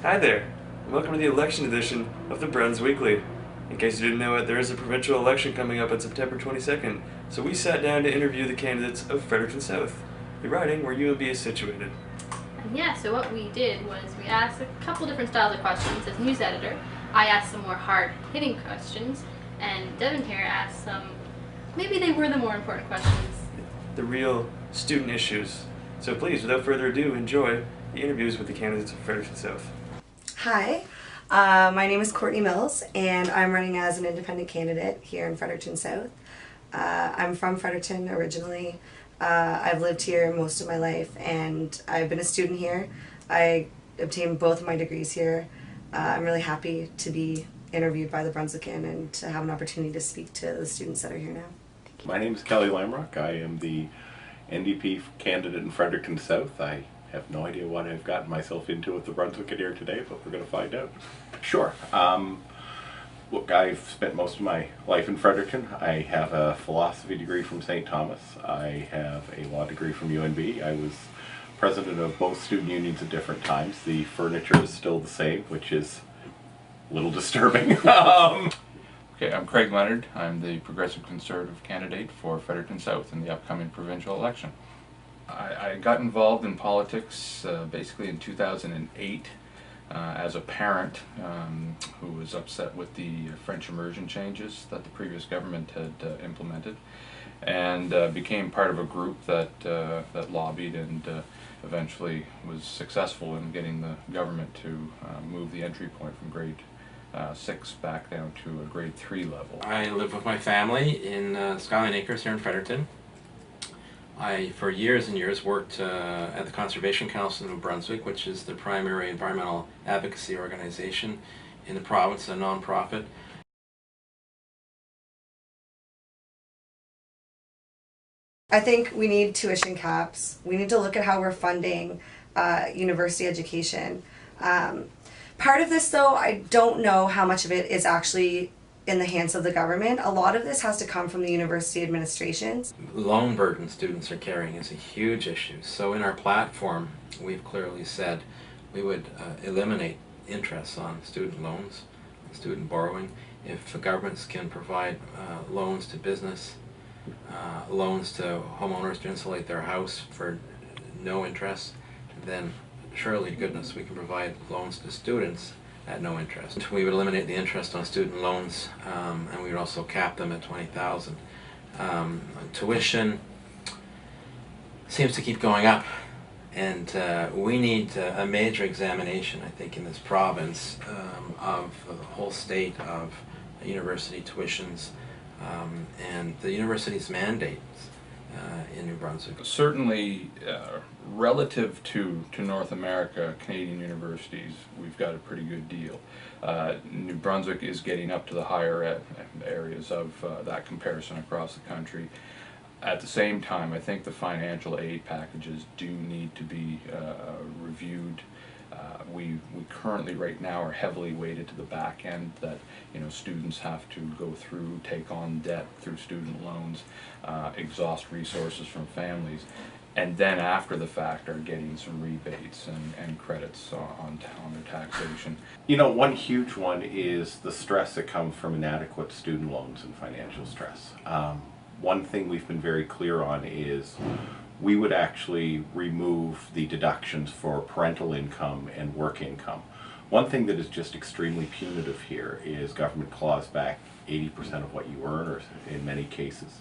Hi there, and welcome to the election edition of the Bruns Weekly. In case you didn't know it, there is a provincial election coming up on September 22nd, so we sat down to interview the candidates of Fredericton South, the riding where UNB is situated. Yeah, so what we did was we asked a couple different styles of questions. As news editor, I asked some more hard-hitting questions, and Devin here asked some, maybe they were the more important questions. The real student issues. So please, without further ado, enjoy the interviews with the candidates of Fredericton South. Hi, my name is Courtney Mills, and I'm running as an independent candidate here in Fredericton South. I'm from Fredericton originally. I've lived here most of my life, and I've been a student here. I obtained both of my degrees here. I'm really happy to be interviewed by the Brunswickian and to have an opportunity to speak to the students that are here now. My name is Kelly Lamrock. I am the NDP candidate in Fredericton South. I have no idea what I've gotten myself into with the Brunswickian here today, but we're going to find out. Sure. Look, I've spent most of my life in Fredericton. I have a philosophy degree from St. Thomas. I have a law degree from UNB. I was president of both student unions at different times. The furniture is still the same, which is a little disturbing. Okay, I'm Craig Leonard. I'm the Progressive Conservative candidate for Fredericton South in the upcoming provincial election. I got involved in politics basically in 2008 as a parent who was upset with the French immersion changes that the previous government had implemented, and became part of a group that lobbied and eventually was successful in getting the government to move the entry point from grade 6 back down to a grade 3 level. I live with my family in Skyline Acres here in Fredericton. I, for years and years, worked at the Conservation Council of New Brunswick, which is the primary environmental advocacy organization in the province, a non-profit. I think we need tuition caps. We need to look at how we're funding university education. Part of this, though, I don't know how much of it is actually in the hands of the government. A lot of this has to come from the university administrations. Loan burden students are carrying is a huge issue. So in our platform, we've clearly said we would eliminate interest on student loans, student borrowing. If the governments can provide loans to business, loans to homeowners to insulate their house for no interest, then surely to goodness we can provide loans to students at no interest. We would eliminate the interest on student loans, and we would also cap them at $20,000. Tuition seems to keep going up, and we need a major examination, I think, in this province of the whole state of university tuitions and the university's mandates in New Brunswick. Certainly, relative to North America, Canadian universities, we've got a pretty good deal. New Brunswick is getting up to the higher areas of that comparison across the country. At the same time, I think the financial aid packages do need to be reviewed. We currently right now are heavily weighted to the back end, that students have to go through, take on debt through student loans, exhaust resources from families, and then after the fact are getting some rebates and credits on their taxation. One huge one is the stress that comes from inadequate student loans and financial stress. One thing we've been very clear on is we would actually remove the deductions for parental income and work income. One thing that is just extremely punitive here is government claws back 80% of what you earn, or in many cases.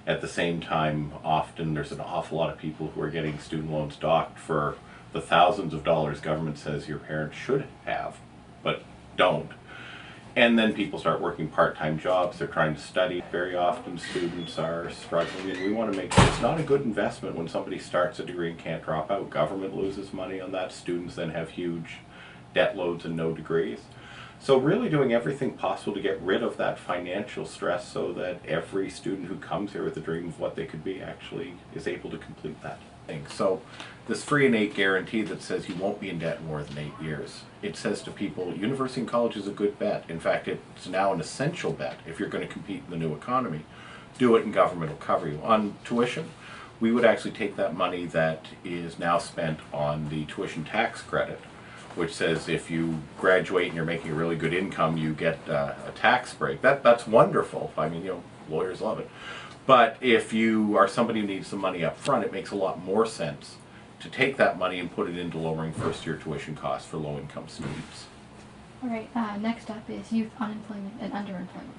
At the same time, often there's an awful lot of people who are getting student loans docked for the thousands of dollars government says your parents should have, but don't. And then people start working part-time jobs, they're trying to study. Very often students are struggling, and we want to make sure it's not a good investment when somebody starts a degree and can't drop out. Government loses money on that, students then have huge debt loads and no degrees. So really doing everything possible to get rid of that financial stress so that every student who comes here with a dream of what they could be actually is able to complete that thing. So this free and 8 guarantee that says you won't be in debt more than 8 years, it says to people, university and college is a good bet. In fact, it's now an essential bet if you're going to compete in the new economy. Do it and government will cover you. On tuition, we would actually take that money that is now spent on the tuition tax credit, which says if you graduate and you're making a really good income, you get a tax break. That's wonderful. I mean, lawyers love it. But if you are somebody who needs some money up front, it makes a lot more sense to take that money and put it into lowering first-year tuition costs for low-income students. All right, next up is youth unemployment and underemployment.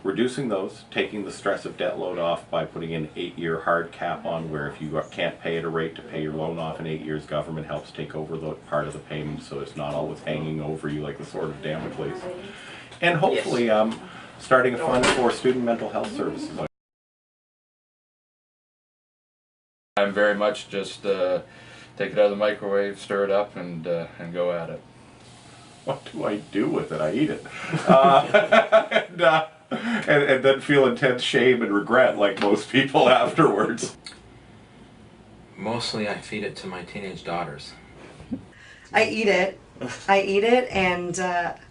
Reducing those, taking the stress of debt load off by putting an 8-year hard cap on where if you can't pay at a rate to pay your loan off in 8 years, government helps take over the part of the payment so it's not always hanging over you like the sword of Damocles. And hopefully starting a fund for student mental health services. I'm very much just take it out of the microwave, stir it up, and go at it. What do I do with it? I eat it. And then feel intense shame and regret like most people afterwards. Mostly I feed it to my teenage daughters. I eat it. I eat it, and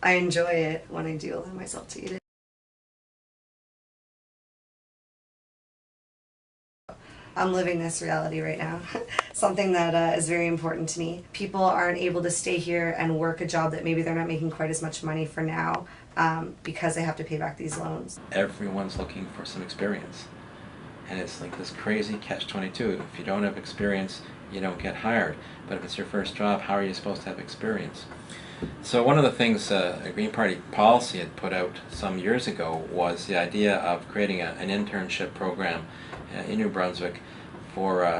I enjoy it when I do allow myself to eat it. I'm living this reality right now. Something that is very important to me. People aren't able to stay here and work a job that maybe they're not making quite as much money for now because they have to pay back these loans. Everyone's looking for some experience. And it's like this crazy catch-22. If you don't have experience, you don't get hired. But if it's your first job, how are you supposed to have experience? So one of the things a Green Party policy had put out some years ago was the idea of creating an internship program in New Brunswick for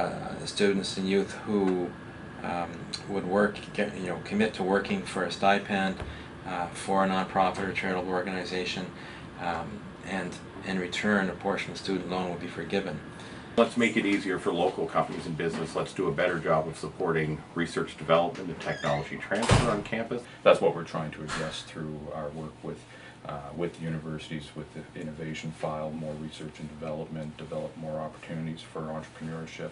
students and youth who would commit to working for a stipend for a nonprofit or charitable organization, and in return a portion of the student loan would be forgiven. Let's make it easier for local companies and business. Let's do a better job of supporting research development and technology transfer on campus. That's what we're trying to address through our work with universities, with the innovation file, more research and development, develop more opportunities for entrepreneurship,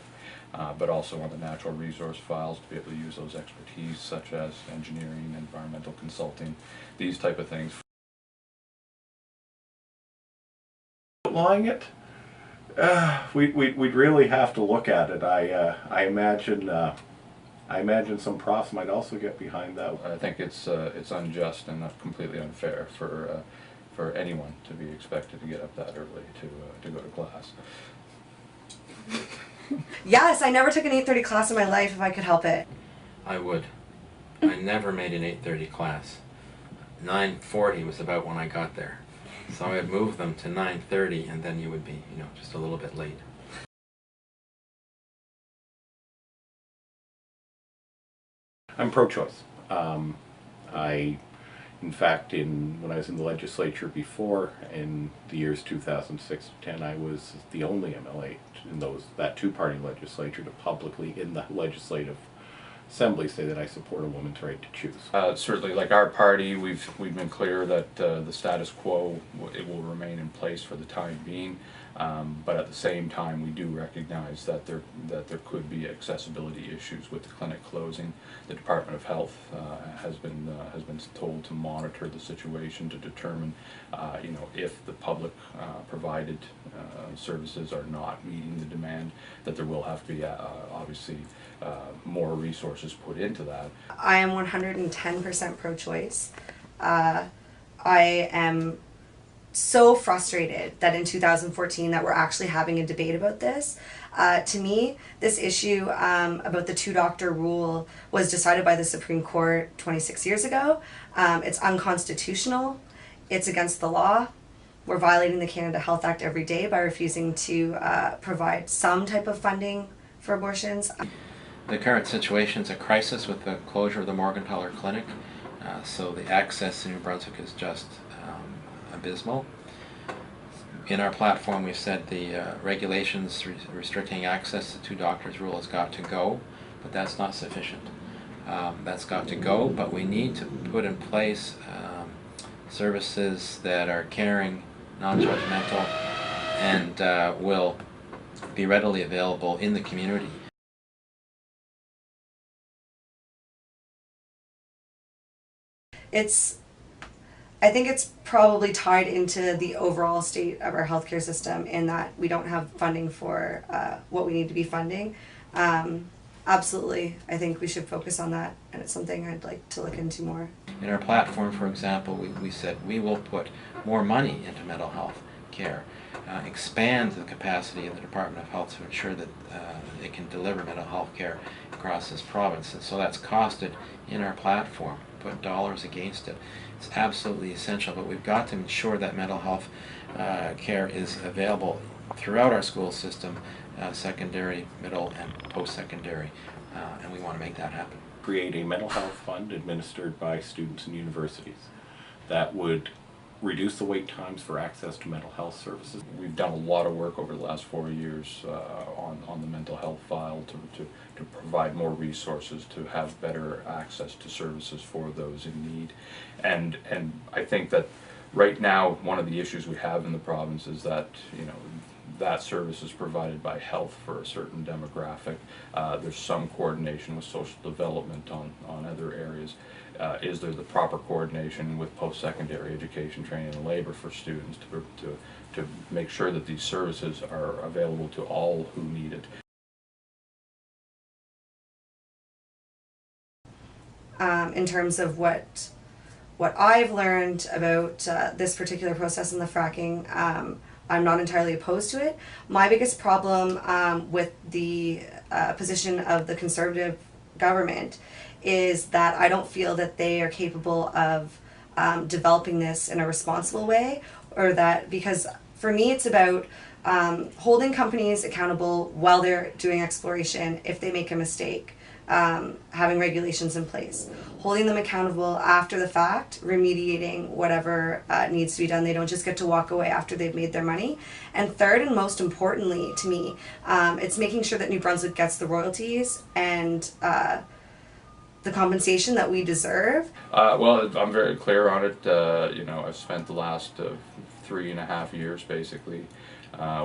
but also on the natural resource files to be able to use those expertise such as engineering, environmental consulting, these type of things. Outlawing it? We'd really have to look at it. I imagine some profs might also get behind that. I think it's unjust and not completely unfair for anyone to be expected to get up that early to go to class. Yes, I never took an 8:30 class in my life if I could help it. I would. I never made an 8:30 class. 9:40 was about when I got there. So I would move them to 9:30, and then you would be, just a little bit late. I'm pro-choice. In fact, when I was in the legislature before, in the years 2006 to 10, I was the only MLA in that two-party legislature to publicly, in the legislative assembly, say that I support a woman's right to choose. Certainly, like our party, we've been clear that the status quo it will remain in place for the time being, but at the same time, we do recognize that there could be accessibility issues with the clinic closing. The Department of Health has been told to monitor the situation to determine, if the public provided services are not meeting the demand, that there will have to be obviously more resources put into that. I am 110% pro-choice. I am so frustrated that in 2014 that we're actually having a debate about this. To me, this issue about the two-doctor rule was decided by the Supreme Court 26 years ago. It's unconstitutional. It's against the law. We're violating the Canada Health Act every day by refusing to provide some type of funding for abortions. The current situation is a crisis with the closure of the Morgentaler Clinic, so the access in New Brunswick is just abysmal. In our platform, we've said the regulations restricting access to two doctors rule has got to go, but that's not sufficient. That's got to go, but we need to put in place services that are caring, non-judgmental, and will be readily available in the community. I think it's probably tied into the overall state of our healthcare system in that we don't have funding for what we need to be funding. absolutely, I think we should focus on that, and it's something I'd like to look into more. In our platform, for example, we said we will put more money into mental health care, expand the capacity of the Department of Health to ensure that it can deliver mental health care across this province. And so that's costed in our platform, put dollars against it. It's absolutely essential, but we've got to ensure that mental health care is available throughout our school system, secondary, middle, and post-secondary, and we want to make that happen. Create a mental health fund administered by students and universities that would reduce the wait times for access to mental health services. We've done a lot of work over the last 4 years on the mental health file to provide more resources, to have better access to services for those in need. And I think that right now one of the issues we have in the province is that, you know, that service is provided by health for a certain demographic. There's some coordination with social development on other areas. Is there the proper coordination with post-secondary education, training, and labor for students to make sure that these services are available to all who need it? In terms of what I've learned about this particular process in the fracking, I'm not entirely opposed to it. My biggest problem with the position of the Conservative government is that I don't feel that they are capable of developing this in a responsible way, or that, because for me it's about holding companies accountable while they're doing exploration if they make a mistake, having regulations in place, holding them accountable after the fact, remediating whatever needs to be done. They don't just get to walk away after they've made their money. And third, and most importantly to me, it's making sure that New Brunswick gets the royalties and the compensation that we deserve. Well, I'm very clear on it. You know, I've spent the last 3.5 years basically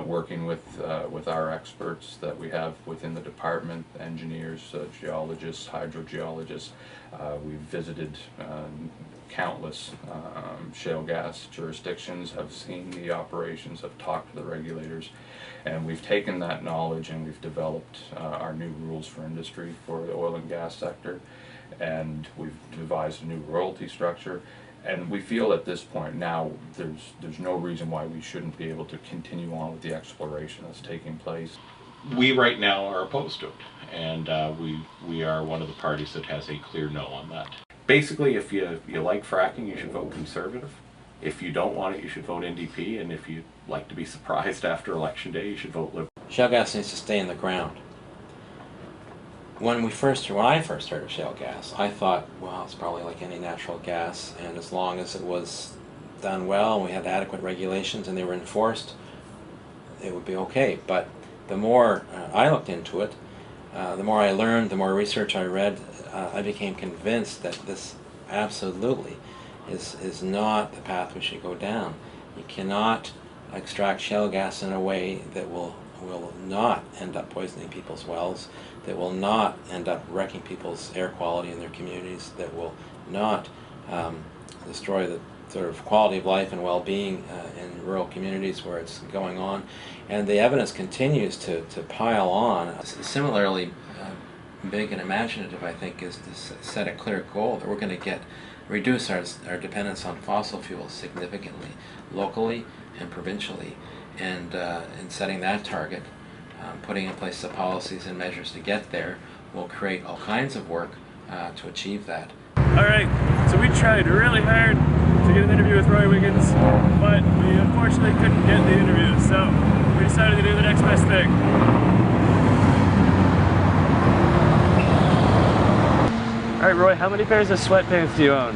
working with our experts that we have within the department, engineers, geologists, hydrogeologists. We've visited countless shale gas jurisdictions, have seen the operations, have talked to the regulators, and we've taken that knowledge and we've developed our new rules for industry for the oil and gas sector, and we've devised a new royalty structure. And we feel at this point now there's no reason why we shouldn't be able to continue on with the exploration that's taking place. We right now are opposed to it, and we are one of the parties that has a clear no on that. Basically, if you like fracking, you should vote Conservative. If you don't want it, you should vote NDP, and if you'd like to be surprised after Election Day, you should vote Liberal. Shale gas needs to stay in the ground. When I first heard of shale gas, I thought, well, it's probably like any natural gas, and as long as it was done well and we had adequate regulations and they were enforced, it would be okay. But the more I looked into it, the more I learned, the more research I read, I became convinced that this absolutely is not the path we should go down. You cannot extract shale gas in a way that will not end up poisoning people's wells, that will not end up wrecking people's air quality in their communities, that will not destroy the sort of quality of life and well-being in rural communities where it's going on. And the evidence continues to pile on. Similarly big and imaginative, I think, is to set a clear goal that we're going to reduce our dependence on fossil fuels significantly, locally and provincially. And in setting that target, putting in place the policies and measures to get there, will create all kinds of work to achieve that. Alright, so we tried really hard to get an interview with Roy Wiggins, but we unfortunately couldn't get the interview, so we decided to do the next best thing. Alright Roy, how many pairs of sweatpants do you own?